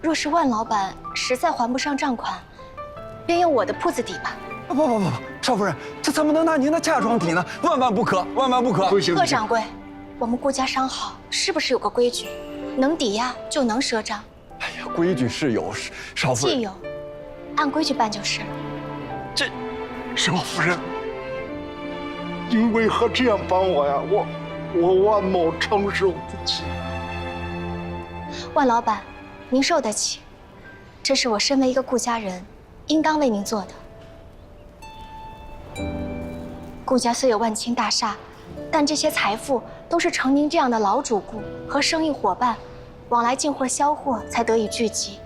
若是万老板实在还不上账款，便用我的铺子抵吧。不，少夫人，这怎么能拿您的嫁妆抵呢？万万不可，万万不可！不行，贺掌柜，我们顾家商号是不是有个规矩，能抵押就能赊账？哎呀，规矩是有，少夫人。既有，按规矩办就是了。少夫人，您为何这样帮我呀？我万某承受不起。万老板，您受得起，这是我身为一个顾家人，应当为您做的。顾家虽有万顷大厦，但这些财富都是承您这样的老主顾和生意伙伴往来进货销货才得以聚集。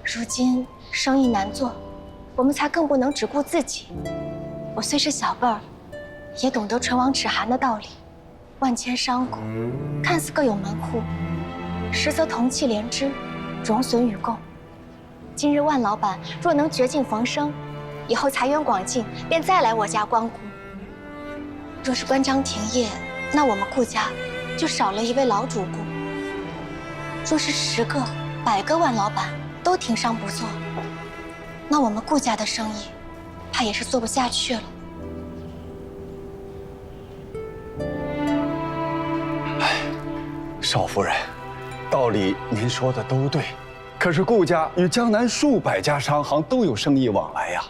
如今生意难做，我们才更不能只顾自己。我虽是小辈儿，也懂得唇亡齿寒的道理。万千商贾看似各有门户，实则同气连枝，荣损与共。今日万老板若能绝境逢生，以后财源广进，便再来我家光顾。若是关张停业，那我们顾家就少了一位老主顾。若是10个、100个万老板都停商不做，那我们顾家的生意，怕也是做不下去了。少夫人，道理您说的都对，可是顾家与江南数百家商行都有生意往来呀。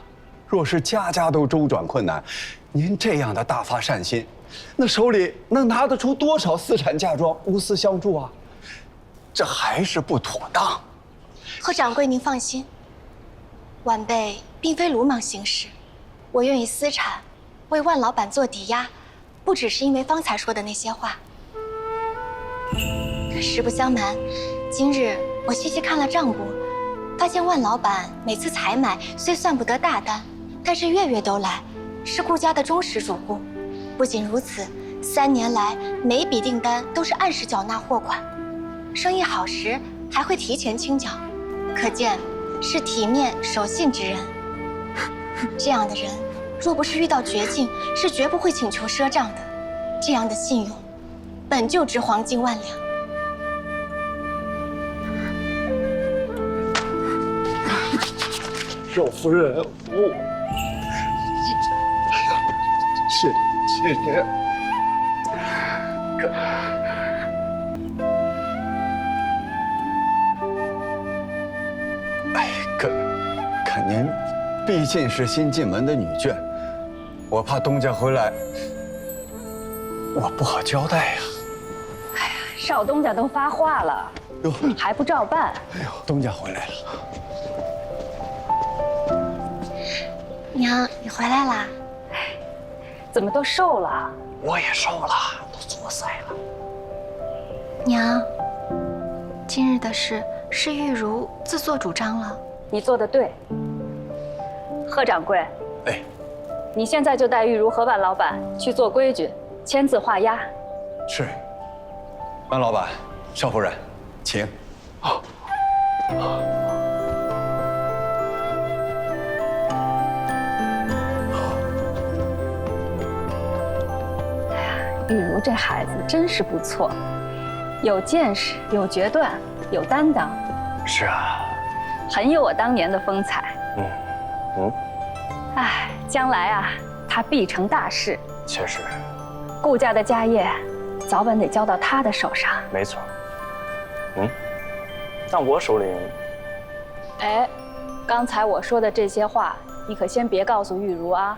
若是家家都周转困难，您这样的大发善心，那手里能拿得出多少私产嫁妆无私相助啊？这还是不妥当。贺掌柜，您放心，晚辈并非鲁莽行事，我愿以私产为万老板做抵押，不只是因为方才说的那些话。实不相瞒，今日我细细看了账簿，发现万老板每次采买虽算不得大单，但是月月都来，是顾家的忠实主顾。不仅如此，3年来每笔订单都是按时缴纳货款，生意好时还会提前清缴，可见是体面守信之人。这样的人，若不是遇到绝境，是绝不会请求赊账的。这样的信用，本就值黄金万两。少夫人，谢谢。可您毕竟是新进门的女眷，我怕东家回来，我不好交代呀。哎呀，少东家都发话了，哟，还不照办？哎呦，东家回来了。娘，你回来啦？怎么都瘦了？我也瘦了，都作腮了。娘，今日的事是玉茹自作主张了。你做得对。贺掌柜，哎，你现在就带玉茹和万老板去做规矩，签字画押。是。万老板，少夫人，请。玉茹这孩子真是不错，有见识，有决断，有担当。是啊。很有我当年的风采。哎，将来啊，他必成大事。确实，顾家的家业，早晚得交到他的手上。没错。那我手里，哎，刚才我说的这些话，你可先别告诉玉茹啊。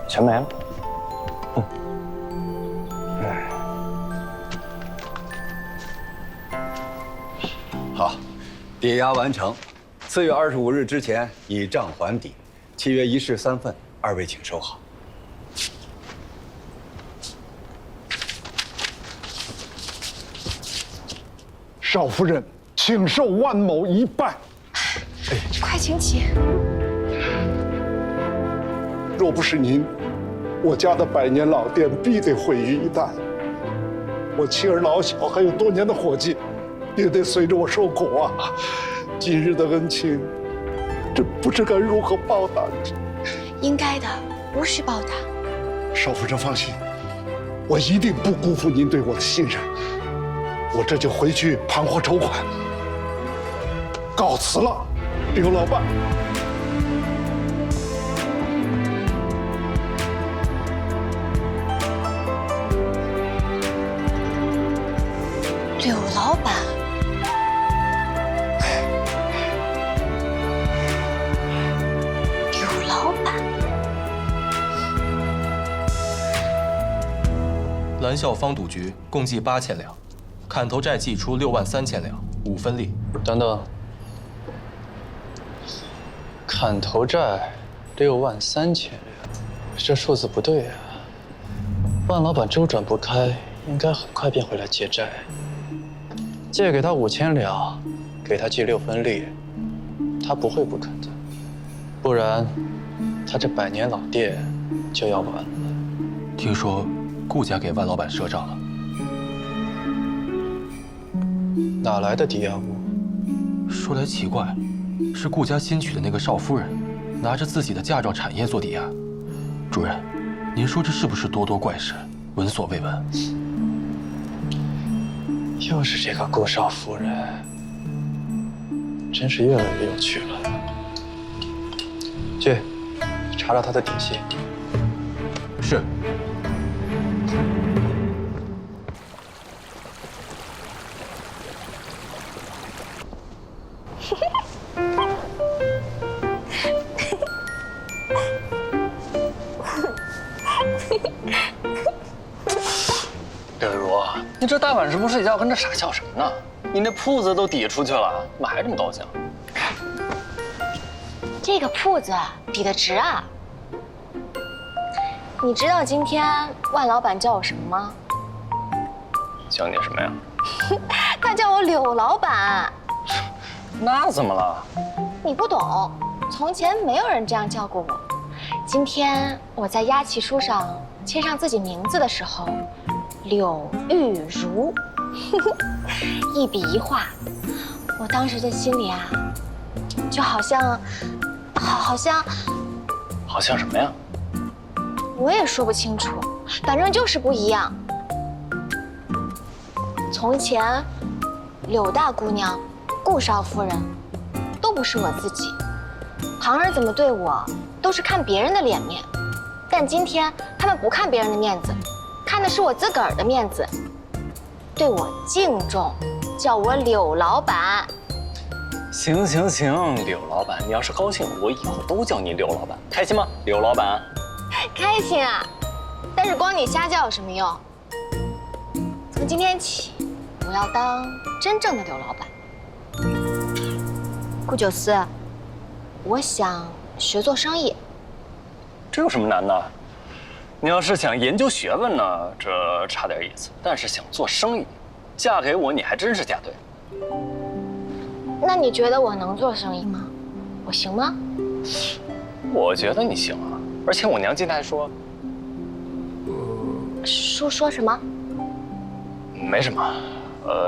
全没了。好，抵押完成，4月25日之前以账还抵，契约1式3份，二位请收好。少夫人，请受万某一拜。快请起。若不是您，我家的100年老店必得毁于一旦。我妻儿老小还有多年的伙计，也得随着我受苦啊！今日的恩情，这不知该如何报答。应该的，无需报答。少夫人放心，我一定不辜负您对我的信任。我这就回去盘活筹款，告辞了，刘老板。柳老板，柳老板，蓝孝方赌局共计8000两，砍头债计出63000两，5分利。等等，砍头债63000两，这数字不对啊。万老板周转不开，应该很快便回来结债。借给他5000两，给他记6分利，他不会不肯的，不然他这100年老店就要完了。听说顾家给万老板赊账了，哪来的抵押物？说来奇怪，是顾家新娶的那个少夫人，拿着自己的嫁妆产业做抵押。主任，您说这是不是多多怪事，闻所未闻？又是这个顾少夫人，真是越来越有趣了。去查查她的底细。是。刘如，你这大晚上不睡觉，跟这傻笑什么呢？你那铺子都抵出去了，怎么还这么高兴？这个铺子抵得值啊！你知道今天万老板叫我什么吗？叫你什么呀？他叫我柳老板。那怎么了？你不懂，从前没有人这样叫过我。今天我在押契书上签上自己名字的时候，柳玉如，一笔一画，我当时的心里啊，就好像什么呀？我也说不清楚，反正就是不一样。从前，柳大姑娘、顾少夫人，都不是我自己。旁人怎么对我，都是看别人的脸面。但今天他们不看别人的面子，看的是我自个儿的面子，对我敬重，叫我柳老板。行，柳老板，你要是高兴，我以后都叫你柳老板，开心吗？柳老板，开心啊！但是光你瞎叫有什么用？从今天起，我要当真正的柳老板。顾九思，我想学做生意。这有什么难的？你要是想研究学问呢，这差点意思；但是想做生意，嫁给我，你还真是嫁对了。那你觉得我能做生意吗？我行吗？我觉得你行啊，而且我娘今天还说，说什么？没什么，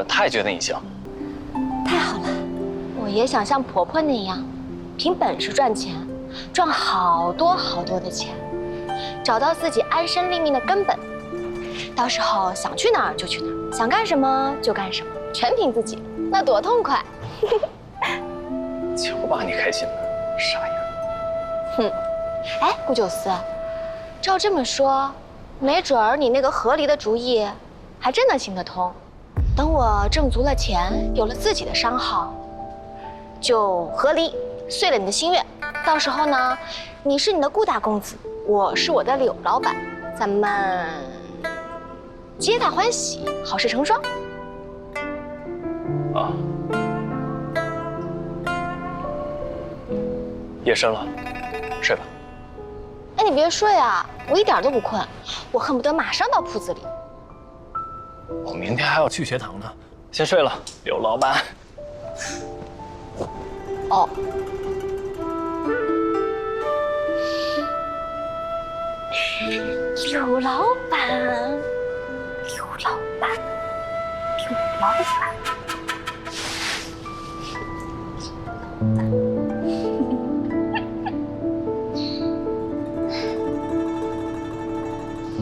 她也觉得你行。太好了，我也想像婆婆那样，凭本事赚钱，赚好多的钱，找到自己安身立命的根本。到时候想去哪儿就去哪儿，想干什么就干什么，全凭自己，那多痛快！瞧把你开心的，傻样。哼，哎，顾九思，照这么说，没准儿你那个和离的主意，还真能行得通。等我挣足了钱，有了自己的商号，就和离，遂了你的心愿。到时候呢，你是你的顾大公子，我是我的柳老板，咱们皆大欢喜，好事成双。啊，夜深了，睡吧。哎，你别睡啊，我一点都不困，我恨不得马上到铺子里。我明天还要去学堂呢，先睡了，柳老板。哦。柳老板，柳老板，柳老板。小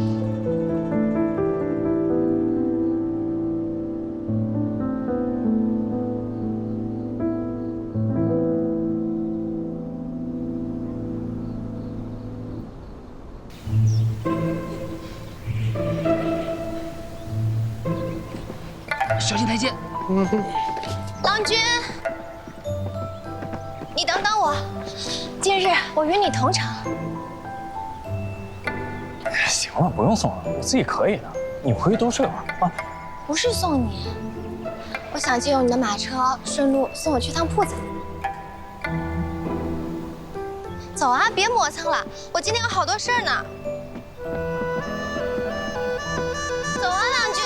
心台阶。郎君，你等等我，今日我与你同城。行了，不用送了，我自己可以的。你回去多睡会儿啊。不是送你，我想借用你的马车，顺路送我去趟铺子。走啊，别磨蹭了，我今天有好多事儿呢。走啊，郎君。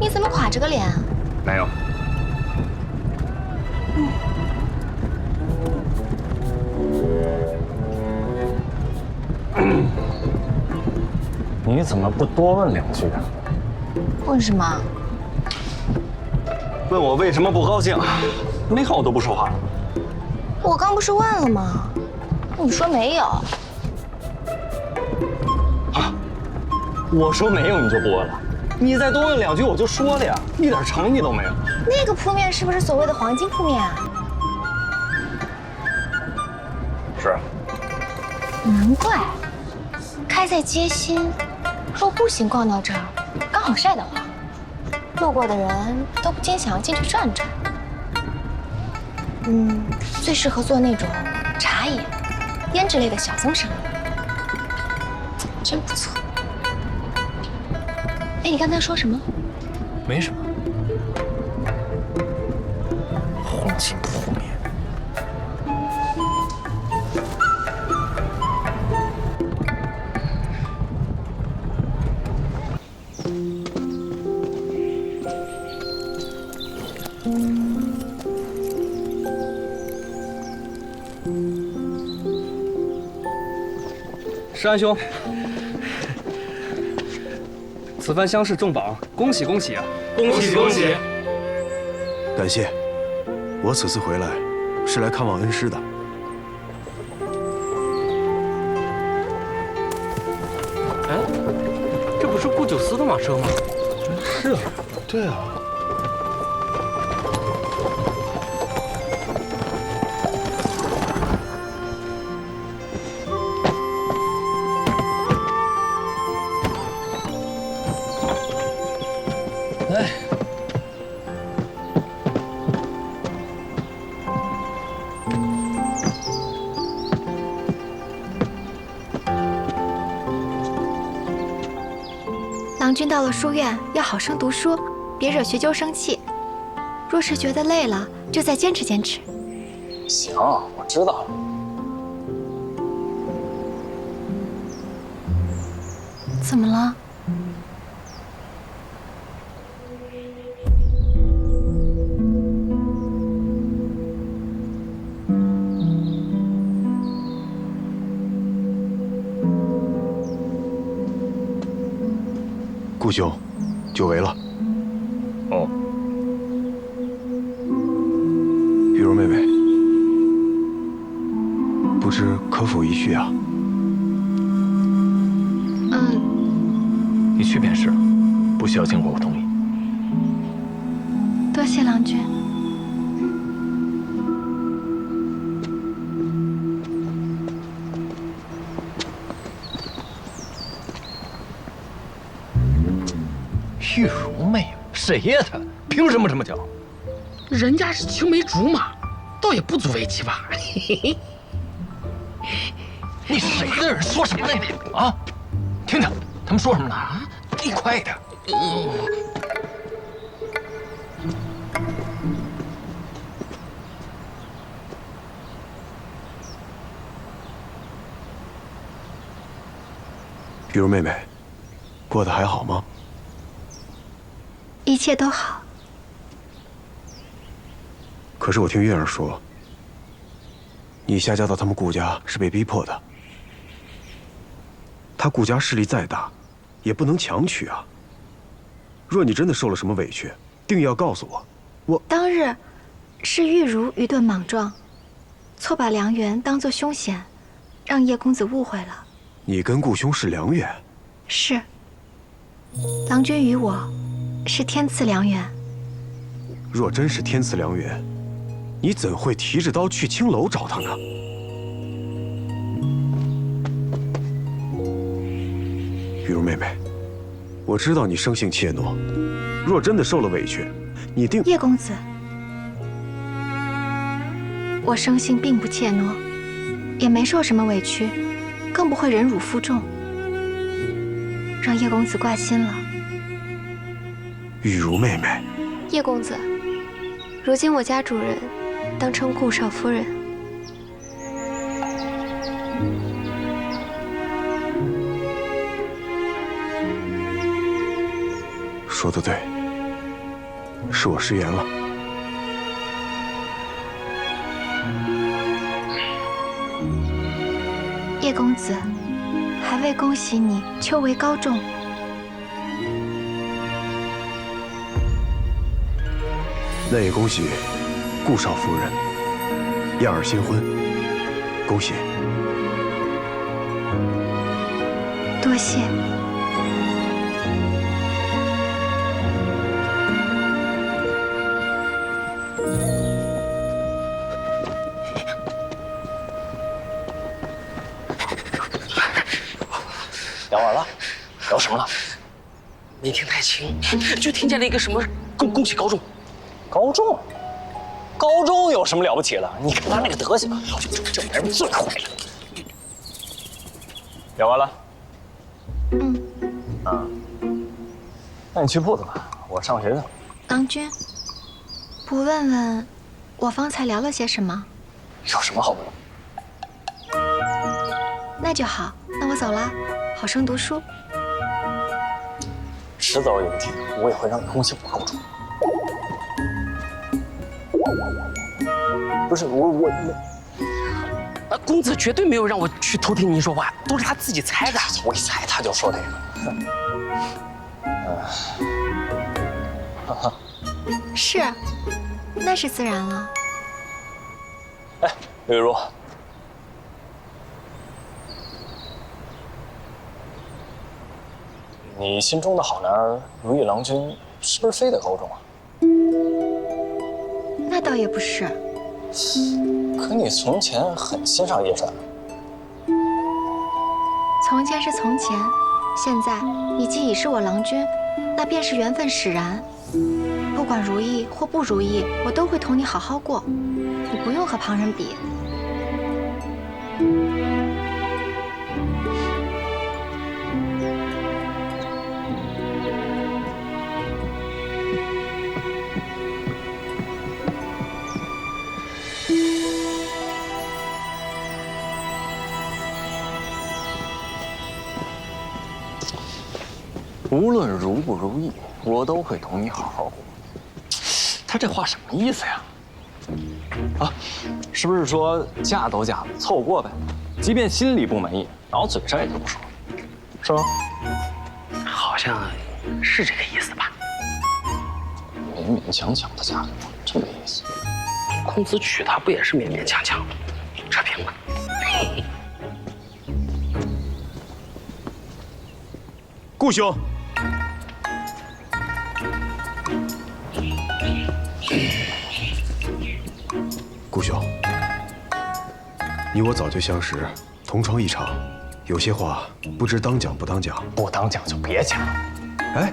你怎么垮着个脸啊？没有。你怎么不多问2句啊？问什么？问我为什么不高兴？没看我都不说话。我刚不是问了吗？你说没有。我说没有你就不问了？你再多问2句我就说了呀，一点诚意都没有。那个铺面是不是所谓的黄金铺面啊？是。难怪，开在街心，若步行逛到这儿，刚好晒到了，路过的人都不禁想要进去转转。最适合做那种茶饮、胭脂类的小宗生意，真不错。哎，你刚才说什么？没什么。黄金铺面。石安兄，此番乡试中榜，恭喜恭喜啊！恭喜恭喜！感谢，我此次回来是来看望恩师的。哎，这不是顾九思的马车吗？是啊，对啊。哎，郎君到了书院，要好生读书，别惹学究生气。若是觉得累了，就再坚持坚持。行，我知道了。怎么了？顾兄，久违了。哦，玉柔妹妹，不知可否一叙啊？你去便是了，不需要经过我同意。多谢郎君。玉茹妹妹，谁呀她？凭什么这么叫？人家是青梅竹马，倒也不足为奇吧？你谁的人说什么呢你？啊，听听他们说什么呢？啊，你快点。玉茹妹妹，过得还好吗？一切都好。可是我听月儿说，你下嫁到他们顾家是被逼迫的。他顾家势力再大，也不能强娶啊。若你真的受了什么委屈，定要告诉我。当日是玉茹愚钝莽撞，错把良缘当作凶险，让叶公子误会了。你跟顾兄是良缘？是。郎君与我是天赐良缘。若真是天赐良缘，你怎会提着刀去青楼找他呢？玉茹妹妹，我知道你生性怯懦，若真的受了委屈，你定……叶公子，我生性并不怯懦，也没受什么委屈，更不会忍辱负重，让叶公子挂心了。玉茹妹妹，叶公子，如今我家主人当称顾少夫人。说得对，是我失言了。叶公子，还未恭喜你秋闱高中。那也恭喜顾少夫人燕儿新婚，恭喜！多谢。聊完了，聊什么了？没听太清，就听见了一个什么恭喜高中。高中？高中有什么了不起的？你看他那个德行，这人最坏了。聊完了？那你去铺子吧，我上学去了。郎君，不问问我方才聊了些什么？有什么好问？那就好，那我走了，好生读书。迟早有一天，我也会让你恭喜我高中。不是我，公子绝对没有让我去偷听您说话，都是他自己猜的。我一猜他就说这个。是，那是自然了。哎，玉茹，你心中的好男儿如意郎君，是不是非得高中啊？那倒也不是。可你从前很欣赏叶帅。从前是从前，现在你既已是我郎君，那便是缘分使然。不管如意或不如意，我都会同你好好过。你不用和旁人比。无论如不如意，我都会同你好好过。他这话什么意思呀？啊，是不是说嫁都嫁了，凑合过呗？即便心里不满意，然后嘴上也就不说，是吗？好像是这个意思吧？勉勉强强的嫁给我，真没意思。公子娶她不也是勉勉强强的？扯平了。顾兄，顾兄，你我早就相识，同窗一场，有些话不知当讲不当讲。不当讲就别讲。哎，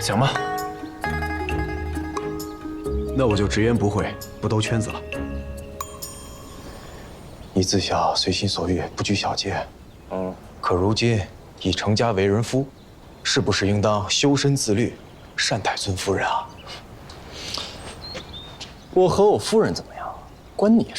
行吧，那我就直言不讳，不兜圈子了。你自小随心所欲，不拘小节，可如今已成家为人夫，是不是应当修身自律，善待尊夫人啊？我和我夫人怎么样，关你